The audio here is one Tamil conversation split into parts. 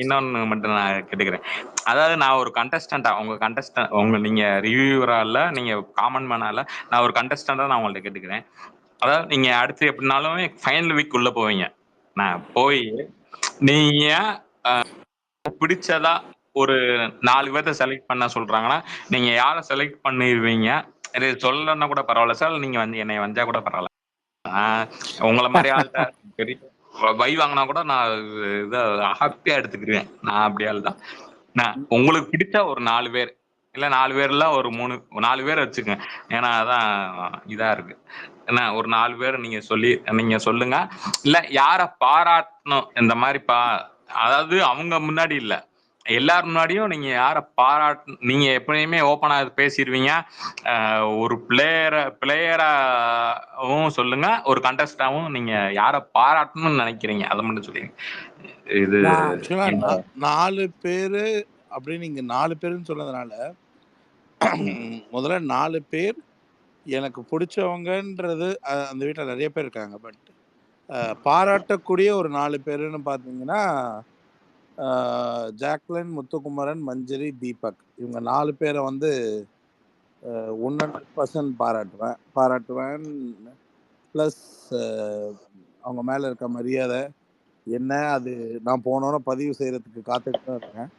இன்னொன்னு மட்டும் நான் கேட்டுக்கிறேன். அதாவது நான் ஒரு கண்டஸ்டன்ட்டா நீங்க ரிவ்யூவரா இல்ல, நீங்க காமன் மேனா இல்ல, நான் ஒரு கண்டஸ்டன்ட்டா நான் உங்கள்ட்ட கேட்டுக்கிறேன். அதாவது நீங்க அடுத்து எப்படினாலும் ஃபைனல் வீக் உள்ள போவீங்க. நான் போய் நீங்க பிடிச்சதா ஒரு 4 பேர்த்த செலக்ட் பண்ண சொல்றாங்கன்னா, நீங்க யார செலக்ட் பண்ணிருவீங்க? இது சொல்லலன்னா கூட பரவால்ல சார். நீங்க வந்து என்னைய வஞ்சா கூட பரவால்ல. உங்கள மாரி ஆள்ட்ட பெரிய வாங்குனா கூட நான் இத ஹாப்பியா எடுத்துக்கிருவேன். நான் அப்படி ஆள் தான். உங்களுக்கு பிடிச்ச ஒரு 4 பேர். இல்ல 4 பேர்ல ஒரு 4 பேர் வச்சுக்கங்க. ஏன்னா அதான் இதா இருக்கு. என்ன ஒரு 4 பேர் நீங்க சொல்லுங்க. இல்ல யார பாராட்டணும் இந்த மாரி அதாவது அவங்க முன்னாடி இல்ல. எல்லார் முன்னாடியும் நீங்க யார நீங்க எப்பயுமே ஓப்பனா பேசிருவீங்க. ஒரு பிளேயராவும் சொல்லுங்க. ஒரு கண்டஸ்டாவும் நீங்க யார பாராட்டணும்னு நினைக்கிறீங்க? அத மட்டும் சொல்லுங்க. இது ஆக்சுவலா 4 பேரு அப்படின்னு நீங்க 4 பேருன்னு சொன்னதுனால, முதல்ல 4 பேர் எனக்கு பிடிச்சவங்கன்றது அந்த வீட்டில் நிறைய பேர் இருக்காங்க. பட் பாராட்டக்கூடிய ஒரு 4 பேருன்னு பார்த்தீங்கன்னா, ஜாக்லின், முத்துக்குமரன், மஞ்சரி, தீபக். இவங்க 4 பேரை வந்து 100% பாராட்டுவேன். ப்ளஸ் அவங்க மேலே இருக்க மரியாதை என்ன, அது நான் போனோன்னு பதிவு செய்கிறதுக்கு காத்துட்டு தான் இருக்கேன்.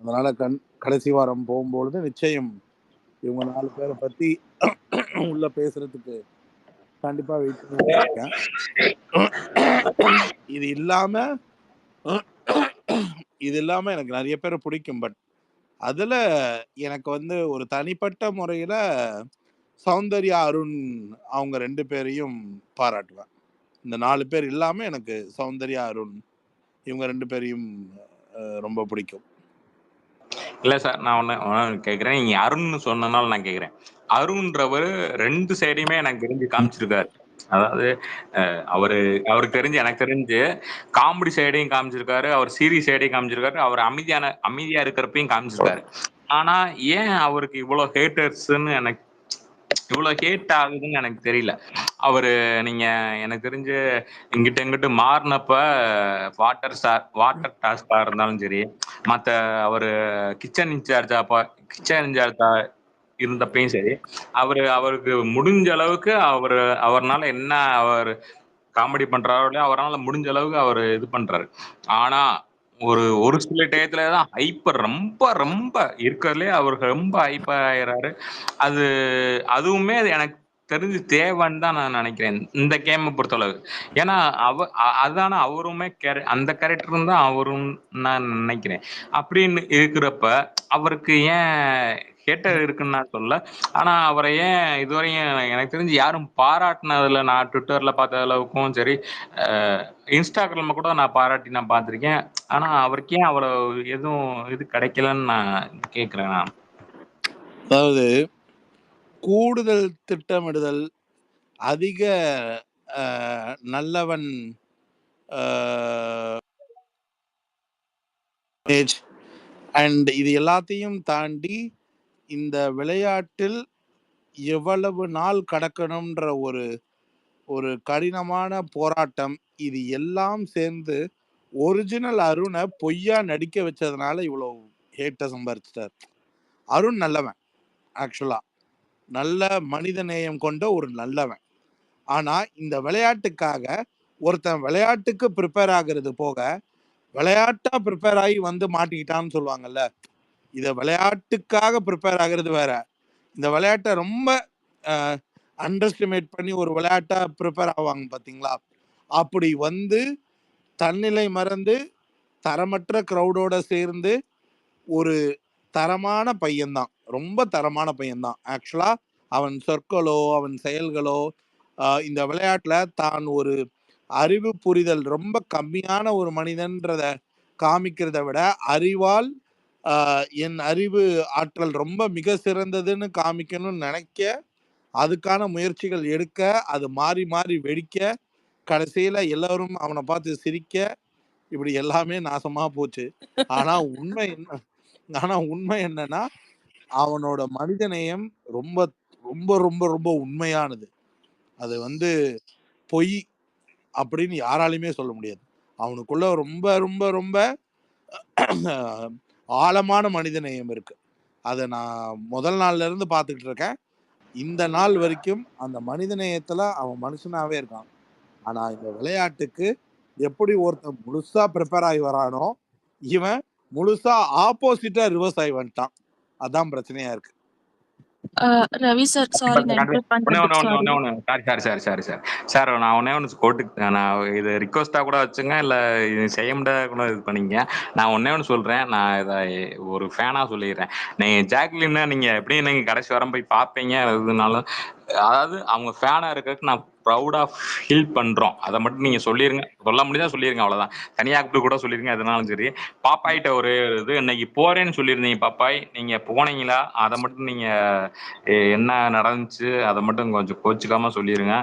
அதனால் கடைசி வாரம் போகும்பொழுது நிச்சயம் இவங்க 4 பேரை பற்றி உள்ள பேசுறதுக்கு கண்டிப்பாக வெயிட் பண்ணிட்டு இருக்கேன். இது இல்லாமல் எனக்கு நிறைய பேரை பிடிக்கும். பட் அதில் எனக்கு வந்து ஒரு தனிப்பட்ட முறையில் சௌந்தர்யா, அருண் அவங்க 2 பேரையும் பாராட்டுவேன். இந்த 4 பேர் இல்லாமல் எனக்கு சௌந்தர்யா, அருண் இவங்க 2 பேரையும் ரொம்ப பிடிக்கும். இல்ல சார், நான் ஒண்ணு கேட்கிறேன். நீங்க அருண்னு சொன்னனால நான் கேட்கிறேன். அருண்ன்றவரு 2 சைடையுமே எனக்கு தெரிஞ்சு காமிச்சிருக்காரு. அதாவது அவருக்கு தெரிஞ்சு எனக்கு தெரிஞ்சு காமெடி சைடையும் காமிச்சிருக்காரு, அவர் சீரியஸ் சைடையும் காமிச்சிருக்காரு, அவர் அமைதியா இருக்கிறப்பையும் காமிச்சிருக்காரு. ஆனா ஏன் அவருக்கு இவ்வளவு ஹேட்டர்ஸ்ன்னு இவ்வளவு ஹேட் ஆகுதுன்னு எனக்கு தெரியல. நீங்க எனக்கு தெரிஞ்சு இங்கிட்டு மாறினப்ப வாட்டர் டாஸ்கா இருந்தாலும் சரி, மத்த அவரு கிச்சன் இன்சார்ஜா இருந்தப்பையும் சரி, அவருக்கு முடிஞ்ச அளவுக்கு அவர்னால என்ன காமெடி பண்றாரோ இல்லையோ, அவரால முடிஞ்ச அளவுக்கு அவர் இது பண்றாரு. ஆனா ஒரு சில டயத்துல தான் ரொம்ப ரொம்ப இருக்கிறதுலே அவருக்கு ரொம்ப ஹைப் ஆயிடுறாரு. அதுவுமே எனக்கு தெரிஞ்சு தேவைன்னு தான் நான் நினைக்கிறேன் இந்த கேமை பொறுத்தளவு. ஏன்னா அதான அவருமே அந்த கேரக்டர் தான் அவரும் நான் நினைக்கிறேன். அப்படின்னு இருக்கிறப்ப அவருக்கு ஏன் ஹேட்டர் இருக்குன்னு நான் சொல்ல. ஆனா அவரை ஏன் இதுவரையும் எனக்கு தெரிஞ்சு யாரும் பாராட்டினதுல நான் ட்விட்டர்ல பார்த்த அளவுக்கும் சரி, இன்ஸ்டாகிராம்ல கூட நான் பார்த்திருக்கேன். ஆனா அவருக்கு ஏன் அவ்வளவு எதுவும் இது கிடைக்கலன்னு நான் கேட்கிறேன். அதாவது கூடுதல் திட்டமிடுதல், அதிக நல்லவன் அண்ட் இது எல்லாத்தையும் தாண்டி இந்த விளையாட்டில் எவ்வளவு நாள் கடக்கணும்ன்ற ஒரு கடினமான போராட்டம், இது எல்லாம் சேர்ந்து ஒரிஜினல் அருணை பொய்யா நடிக்க வச்சதுனால இவ்வளோ ஹேட்டை சம்பாரிச்சிட்டார். அருண் நல்லவன், ஆக்சுவலா நல்ல மனித நேயம் கொண்ட ஒரு நல்லவன். ஆனா இந்த விளையாட்டுக்காக ஒருத்தன் விளையாட்டுக்கு ப்ரிப்பேர் ஆகுறது போக விளையாட்டா ப்ரிப்பேர் ஆகி வந்து மாட்டிக்கிட்டான்னு சொல்லுவாங்கல்ல, இதை விளையாட்டுக்காக ப்ரிப்பேர் ஆகுறது வேற. இந்த விளையாட்டை ரொம்ப அண்டர்ஸ்டிமேட் பண்ணி ஒரு விளையாட்டா ப்ரிப்பேர் ஆவாங்க பார்த்தீங்களா, அப்படி வந்து தன்னிலை மறந்து தரமற்ற க்ரௌடோட சேர்ந்து ஒரு தரமான பையன்தான், ரொம்ப தரமான பையன்தான். ஆக்சுவலா அவன் சொற்களோ அவன் செயல்களோ இந்த விளையாட்டுல தான் ஒரு அறிவு புரிதல் ரொம்ப கம்மியான ஒரு மனிதன்றத காமிக்கிறத விட அறிவால் என் அறிவு ஆற்றல் ரொம்ப மிக சிறந்ததுன்னு காமிக்கணும்னு நினைக்க, அதுக்கான முயற்சிகள் எடுக்க, அது மாறி மாறி வெடிக்க, கடைசியில எல்லாரும் அவனை பார்த்து சிரிக்க, இப்படி எல்லாமே நாசமா போச்சு. ஆனா உண்மை என்னன்னா அவனோட மனிதநேயம் ரொம்ப ரொம்ப ரொம்ப ரொம்ப உண்மையானது. அது வந்து பொய் அப்படின்னு யாராலையுமே சொல்ல முடியாது. அவனுக்குள்ள ரொம்ப ரொம்ப ரொம்ப ஆழமான மனிதநேயம் இருக்கு. அதை நான் முதல் நாள்ல இருந்து பார்த்துக்கிட்டு இருக்கேன். இந்த நாள் வரைக்கும் அந்த மனிதநேயத்துல அவன் மனுஷனாவே இருக்கான். ஆனா இந்த விளையாட்டுக்கு எப்படி ஒருத்தன் முழுசா ப்ரிப்பேர் ஆகி வரானோ, இவன் முழுசா ஆப்போசிட்டா ரிவர்ஸ் ஆகி வந்துட்டான். அதான் பிரச்சனையா இருக்கு. ரவி சார், சாரி நான் இன்டரப்ட் பண்றதுக்கு சாரி. சார் நான் ஒன்னே ஒன்று கோட்டுக்கு நான் இது ரிக்வஸ்டா கூட வச்சுங்க, இல்ல இது செய்ய முடியாத கூட இது பண்ணிங்க. நான் ஒன்னே ஒன்று சொல்றேன், நான் இதை ஒரு ஃபேனா சொல்லிடுறேன். நீங்க ஜாக்லின்னா நீங்க எப்படியும் நீங்க கடைசி வரம் போய் பார்ப்பீங்க. எதுனாலும் அதாவது அவங்க ஃபேனா இருக்கிறதுக்கு நான் ப்ரௌடா ஃபீல் பண்றோம். அதை மட்டும் நீங்க சொல்லிருங்க, சொல்ல முடிஞ்சா சொல்லிருங்க, அவ்வளவுதான். தனியா கூப்பிட்டு கூட சொல்லிருங்க, எதுனாலும் சரி. பாப்பாயிட்ட ஒரு இது இன்னைக்கு போறேன்னு சொல்லியிருந்தீங்க பாப்பாய், நீங்க போனீங்களா? அதை மட்டும் நீங்க என்ன நடந்துச்சு அதை மட்டும் கொஞ்சம் கோச்சிக்காம சொல்லிருங்க.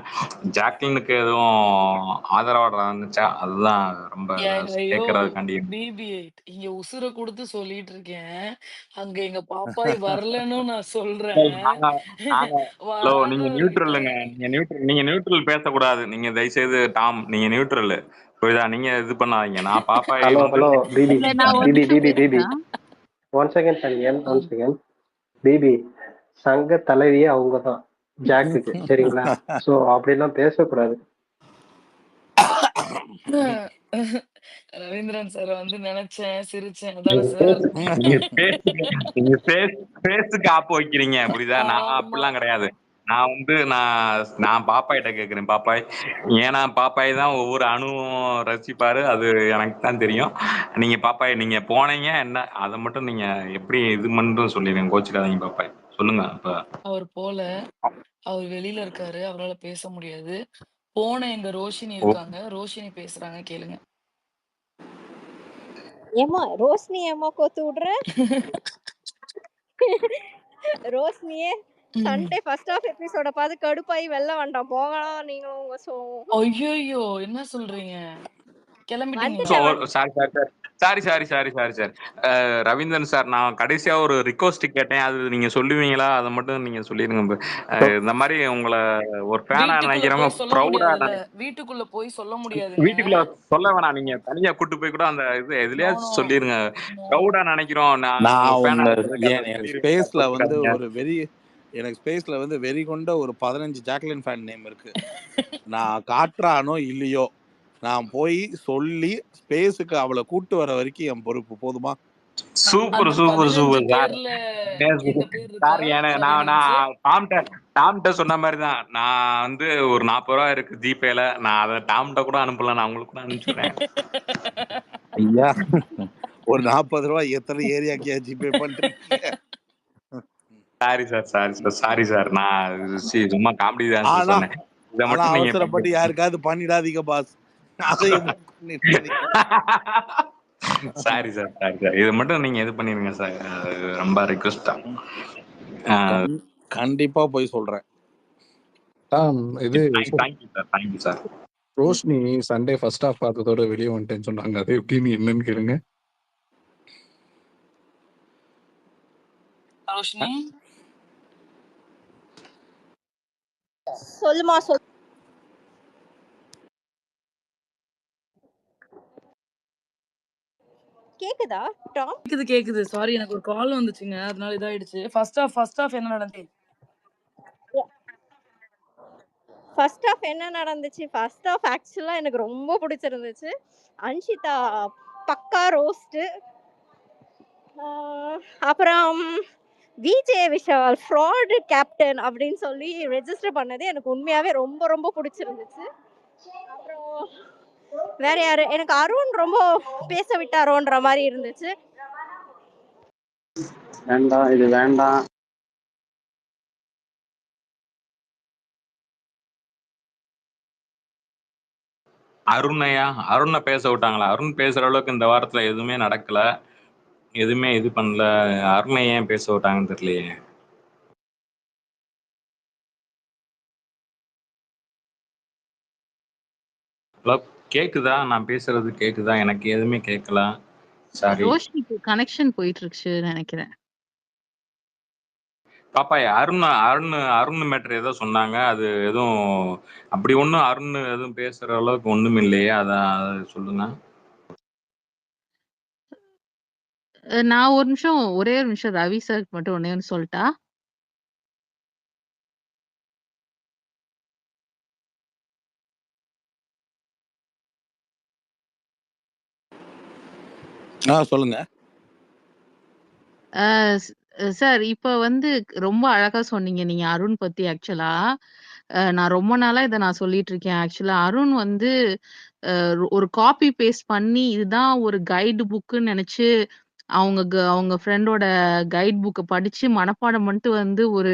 ஜாக்லினுக்கு எதுவும் ஆதரவா நடந்துச்சா அதுதான் ரொம்ப ஐயோ கேட்கறதுக்காண்டி. BB8 இங்க உசுர கொடுத்து சொல்லிட்டு இருக்கேன். அங்க எங்க பாப்பாய் வரலன்னு நான் சொல்றேன். ஹலோ, நீங்க வராத நியூட்ரலுங்க. நீங்க நியூட்ரல் பேசக்கூடாது. நீங்க தயவுசெய்து டாம், நீங்க நியூட்ரல் புரியுதா? நீங்க இது பண்ணாதீங்க. நான் பாப்பாய் ஹலோ வந்து ஹலோ பிபி இல்ல, நான் ஒரு பிபி நிமிஷம் பிபி பிபி பேசுறேன். 1 செகண்ட் தனியன் 1 செகண்ட். பிபி சங்க தலைவியே அவங்க தான் ஜாக்குக்கு, சரிங்களா? சோ அப்படிலாம் பேசக்கூடாது. ரவீந்திரன் சார் வந்து நினைச்சேன், சிரிச்சேன். அதான சார்? நீங்க பேஸுக்கு ஆப்பு வைக்கிறீங்க, புரியுதா? நான் ஆமா. அப்படிலாம் கிடையாது. நான் வந்து நான் பாப்பாயிட்ட கேக்குறேன். பாப்பாய், ஏன்னா பாப்பாய் தான் ஒவ்வொரு அணுவும் ரசிப்பாரு, அது எனக்கு தான் தெரியும். நீங்க பாப்பாய் நீங்க போனீங்க என்ன, அதை மட்டும் நீங்க எப்படி இது மட்டும் சொல்லிடுங்க, கோச்சுக்காதீங்க பாப்பாய். சொல்லுங்க. இப்ப அவர் போல, அவர் வெளியில இருக்காரு, அவரால பேச முடியாது. போன எங்க ரோஷினி இருக்காங்க, ரோஷினி பேசுறாங்க, கேளுங்க. ஏமா ரோஷினி ஏமா கோத்து விடுற? ரோஷினியே சண்டே ஃபர்ஸ்ட் ஆஃப் எபிசோட பார்த்து கடுப்பாயி வெளில வந்துட்டோம். போகலாம் நீங்களும் உங்க ஐயோ என்ன சொல்றீங்க? கிளம்பிட்டீங்க? சாரி. ரவீந்திரன் சார், நான் கடைசியா ஒரு ரிக்வஸ்ட் கேட்டேன், அது நீங்க சொல்லுவீங்களா? அதை மட்டும் நீங்க சொல்லிருங்க. இந்த மாதிரி உங்களை ஒரு ஃபேனா நினைக்கிறவங்க ப்ரௌடா வீட்டுக்குள்ள போய் சொல்ல முடியாது. வீட்டுக்குள்ள சொல்ல வேணாம், நீங்க தனியா கூட்டு போய் கூட அந்த இது எதுலயாச்சும் சொல்லிருங்க. ப்ரௌடா நினைக்கிறோம். நான் எனக்கு ஸ்பேஸ்ல வந்து ஒரு ஸ்பேஸ்ல வந்து வெறி கொண்ட ஒரு 15 ஜாக்லின் ஃபேன் நேம் இருக்கு. நான் காட்டுறானோ இல்லையோ, நான் போய் சொல்லி ஸ்பேஸுக்கு அவளை கூட்டு வர வரைக்கும் என் பொறுப்பு. போதுமா? Super sir. நான் டாம்கிட்ட சொன்ன மாதிரி தான். நான் வந்து ஒரு 40 ரூபா இருக்கு ஜிபேல, நான் அதை டாம்கிட்ட கூட அனுப்பல, நான் உங்களுக்கு கூட அனுப்பிச்சுடுறேன். ஐயா, ஒரு 40 ரூபாய் எத்தனை ஏரியாக்கியா ஜிபே பண்றீங்க? சாரி சார், நான் சும்மா காமெடி தான் சொன்னேன். இதை மட்டும் நீங்க அவசரப்பட்டு யாருக்காவது பண்ணிடாதீங்க பாஸ். Sorry sir. இது மட்டும் நீங்க இது பண்ணிருங்க சார், ரொம்ப ரிக்வெஸ்டா. கண்டிப்பா போய் சொல்றேன். இது thank you sir. Roshini Sunday first half பார்த்ததோட வெளியே வந்துட்டேன்னு சொன்னாங்க. அது எப்படின்னு என்னன்னு கேளுங்க. ரோஷினி சொல்லுமா சொல். கேக்குதா டாம்? கேக்குது. சாரி, எனக்கு ஒரு கால் வந்துச்சுங்க, அதனால இதாயிடுச்சு. ஃபர்ஸ்ட் ஹாஃப் என்ன நடந்துச்சு? ஃபர்ஸ்ட் ஹாஃப் என்ன நடந்துச்சு? ஃபர்ஸ்ட் ஹாஃப் ஆக்சுவலா எனக்கு ரொம்ப பிடிச்சிருந்துச்சு. அன்ஷிதா பக்கா ரோஸ்ட். அப்புறம் விஜே விஷால் ஃப்ராட் கேப்டன் அப்படின்னு சொல்லி ரெஜிஸ்டர் பண்ணது எனக்கு உண்மையாவே ரொம்ப ரொம்ப பிடிச்சிருந்துச்சு. அப்புறம் வேற யாரு, எனக்கு அருண் ரொம்ப பேச விட்டாரோன்ற மாதிரி இருந்துச்சு. வேண்டாம், இது வேண்டாம். அருணை பேச விட்டாங்களா? அருண் பேசுற அளவுக்கு இந்த வாரத்துல எதுவுமே நடக்கல, எதுவுமே இது பண்ணல. அருணை ஏன் பேச விட்டாங்கன்னு தெரியலையே. ஹலோ, கேக்குதா? நான் பேசுறது கேக்குதா? எனக்கு எதுவுமே கேட்கல. சாரி. ரோஷினிக்கு கனெக்ஷன் போயிட்டு இருக்கு நினைக்கிறேன். பாப்பாய், அருண் மேட்டர் ஏதோ சொன்னாங்க, அது எதுவும் அப்படி ஒன்றும் அருண் எதுவும் பேசுற அளவுக்கு ஒண்ணும் இல்லையே, அதான் சொல்லுங்க. நான் ஒரு நிமிஷம் ஒரே ஒரு நிமிஷம் ரவி சார்க்கு மட்டும் ஒண்ணே ஒண்ணு சொல்லட்டா? சொல்லுங்க. சார் இப்ப வந்து ரொம்ப அழகா சொன்னீங்க நீங்க அருண் பத்தி ஆக்சுவலா. நான் ரொம்ப நாளா இத நான் சொல்லிட்டு இருக்கேன். ஆக்சுவலா அருண் வந்து ஒரு காப்பி பேஸ்ட் பண்ணி இதுதான் ஒரு கைடு புக்குன்னு நெனச்சு அவங்க ஃப்ரெண்டோட கைட் புக்க படிச்சு மனப்பாடம் பண்ணிட்டு வந்து ஒரு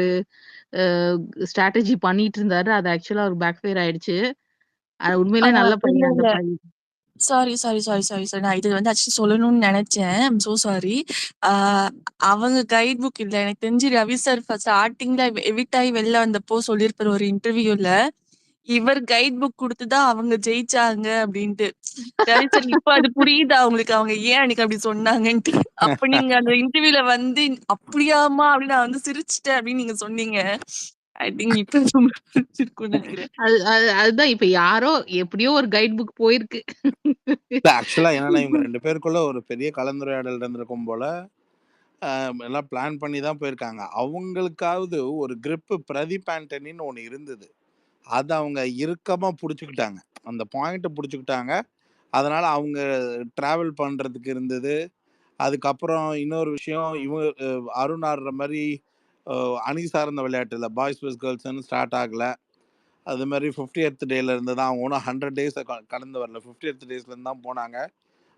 ஸ்ட்ராட்டஜி பண்ணிட்டு இருந்தாரு. அது ஆக்சுவலா ஒரு பேக் ஃபயர் ஆயிடுச்சு. உண்மையிலே நல்ல இல்ல பையன் அந்த இல்ல பையன். Sorry sorry sorry sorry sorry நான் இது வந்து ஆக்சுவலி சொல்லணும்னு நினைச்சேன். I'm so sorry. அவங்க கைட் புக் இல்ல. எனக்கு தெரிஞ்சு ரவி சார் ஸ்டார்டிங்ல எவிட் ஆகி வெளில வந்தப்போ சொல்லியிருப்பாரு ஒரு இன்டர்வியூல, இவர் கைட் புக் குடுத்துதான் அவங்க ஜெயிச்சாங்க அப்படின்ட்டு. ரவி சார் இப்ப அது புரியுதா உங்களுக்கு அவங்க ஏன் அன்னைக்கு அப்படி சொன்னாங்கன்ட்டு? அப்ப நீங்க அந்த இன்டர்வியூல வந்து அப்படியாமா அப்படின்னு நான் வந்து சிரிச்சிட்டேன் அப்படின்னு நீங்க சொன்னீங்க. ஐ திங்க் இப்ப இருக்கும்னு நினைக்கிறேன். அதுதான் இப்ப யாரோ எப்படியோ ஒரு கைட் புக் போயிருக்கு. ஆக்சுவலா என்னன்னா இவங்க 2 பேருக்குள்ள ஒரு பெரிய கலந்துரையாடல் இருந்திருக்கும் போல. எல்லாம் பிளான் பண்ணி தான் போயிருக்காங்க. அவங்களுக்காவது ஒரு கிரிப் பிரதீப் ஆண்டனின்னு ஒண்ணு இருந்தது. அத அவங்க இறுக்கமா புடிச்சுக்கிட்டாங்க. அந்த பாயிண்ட்ட புடிச்சுக்கிட்டாங்க. அதனால அவங்க டிராவல் பண்றதுக்கு இருந்தது. அதுக்கப்புறம் இன்னொரு விஷயம் அருண் ஆடுற மாரி அணி சார்ந்த விளையாட்டுல பாய்ஸ் வெஸ் கேர்ள்ஸ்ன்னு ஸ்டார்ட் ஆகல. அது மாதிரி 50th டேல இருந்து தான் அவங்க ஒன்றும் 100 டேஸை கடந்து வரல. 50th டேஸ்லேருந்து தான் போனாங்க.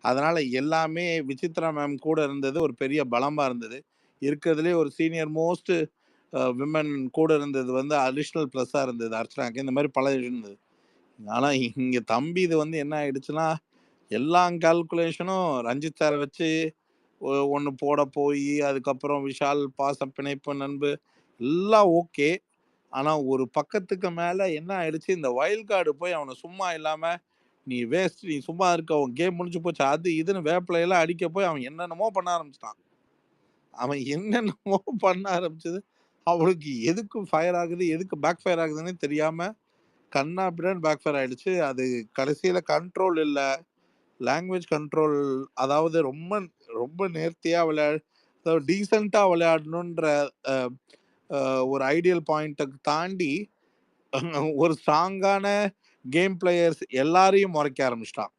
அதனால எல்லாமே விசித்ரா மேம் கூட இருந்தது ஒரு பெரிய பலமா இருந்தது. இருக்கிறதுலே ஒரு சீனியர் மோஸ்ட் விமன் கூட இருந்தது வந்து அடிஷ்னல் ப்ளஸ்ஸாக இருந்தது அர்ச்சனாக்கு. இந்த மாதிரி பல இருந்தது. ஆனால் இங்கே தம்பி இது வந்து என்ன ஆயிடுச்சுன்னா எல்லா கால்குலேஷனும் ரஞ்சித் சாரை வச்சு ஒன்று போட போய் அதுக்கப்புறம் விஷால் பாச பிணைப்பு நண்பு எல்லாம் ஓகே. ஆனால் ஒரு பக்கத்துக்கு மேலே என்ன ஆயிடுச்சு, இந்த வைல்ட் கார்டு போய் அவனை சும்மா இல்லாமல் நீ வேஸ்ட், நீ சும்மா இருக்க, உன் கேம் முடிஞ்சு போச்சு, அது இதுன்னு வேப்பிலையெல்லாம் அடிக்க போய் அவன் என்னென்னமோ பண்ண ஆரம்பிச்சிட்டான். அவன் என்னென்னமோ பண்ண ஆரம்பிச்சது அவளுக்கு எதுக்கு ஃபயர் ஆகுது எதுக்கு பேக் ஃபயர் ஆகுதுன்னு தெரியாமல் கண்ணா அப்படின்னு பேக் ஃபயர் ஆகிடுச்சு. அது கடைசியில் கண்ட்ரோல் இல்லை, லாங்குவேஜ் கண்ட்ரோல். அதாவது ரொம்ப ரொம்ப நேர்த்தியாக அதாவது டீசெண்டாக விளையாடணுன்ற ஒரு ஐடியல் பாயிண்ட்டை தாண்டி ஒரு ஸ்ட்ராங்கான கேம் பிளேயர்ஸ் எல்லாரையும் முறைக்க ஆரம்பிச்சிட்டான்.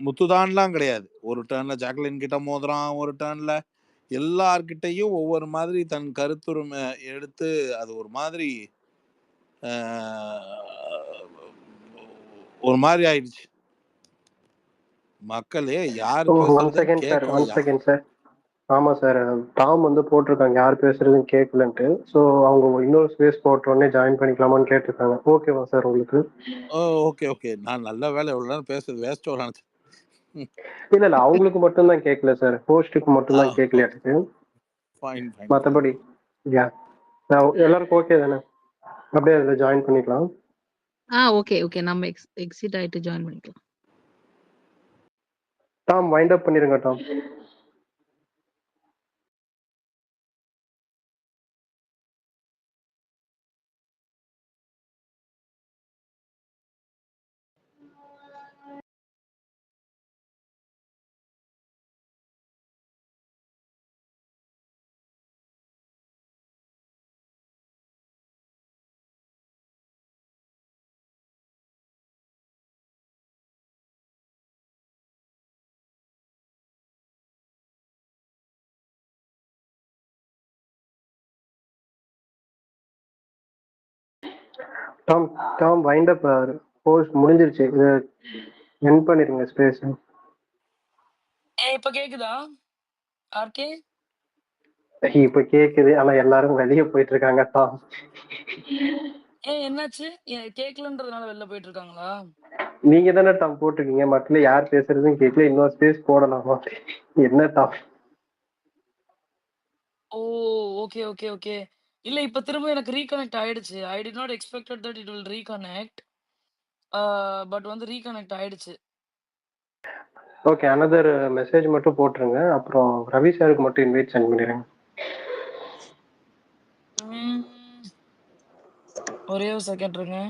முத்துதான்லாம் கிடையாது. ஒரு டேர்னில் ஜாக்லின் கிட்ட மோதுறான், ஒரு டேர்னில் எல்லார்கிட்டையும் ஒவ்வொரு மாதிரி தன் கருத்துரிமை எடுத்து அது ஒரு மாதிரி ஒரு மாதிரி ஆயிடுச்சு. மக்களே யார் செகண்ட் சார். ஆமா சார், டாம் வந்து போட்டிருக்காங்க யார் பேசுறதுன்னு கேட்கலன்ட்டு. ஸோ அவங்க இன்னொரு ஸ்பேஸ் போட்ட உடனே ஜாயின் பண்ணிக்கலாமான்னு கேட்டிருக்காங்க. ஓகேவா சார் உங்களுக்கு? Okay okay. நான் நல்ல வேலை எவ்வளோ நேரம் பேசுறது வேஸ்டோ நினைச்சேன். இல்ல அவங்களுக்கு மட்டும் தான் கேட்கல சார், ஹோஸ்டுக்கு மட்டும் தான் கேட்கல எனக்கு. மற்றபடி எல்லாருக்கும் ஓகே தானே? அப்படியே அதில் ஜாயின் பண்ணிக்கலாம். Okay okay. நம்ம எக்ஸிட் ஆயிட்டு ஜாயின் பண்ணிக்கலாம். டாம் வைண்ட் அப் பண்ணிருங்க Tom. Tom Tom wind up post முடிஞ்சிருச்சு. இது எண்ட் பண்ணிருங்க ஸ்பேஸ். இப்ப கேக்குதா ஆர்கே? இப்ப கேக்குது, ஆனா எல்லாரும் வெளியே போயிட்டு இருக்காங்க டாம். என்னாச்சு? கேக்கலன்றதுனால வெளில போயிட்டு இருக்காங்களா? நீங்க தானே டாம் போட்டிருக்கீங்க மக்களே யார் பேசுறதுன்னு கேட்கல, இன்னொரு ஸ்பேஸ் போடலாமா? என்ன டாம்? ஓ ஓகே ஓகே ஓகே. இல்ல இப்ப திரும்ப எனக்கு ரீகனெக்ட் ஆயிடுச்சு. I did not expected that it will reconnect. But வந்து ரீகனெக்ட் ஆயிடுச்சு. ஓகே, அனதர் மெசேஜ் மட்டும் போட்டுருங்க. அப்புறம் ரவி சாருக்கு மட்டும் இன்வைட் சென்ட் பண்ணிடுங்க. ஒரே ஒரு செகண்ட் இருங்க.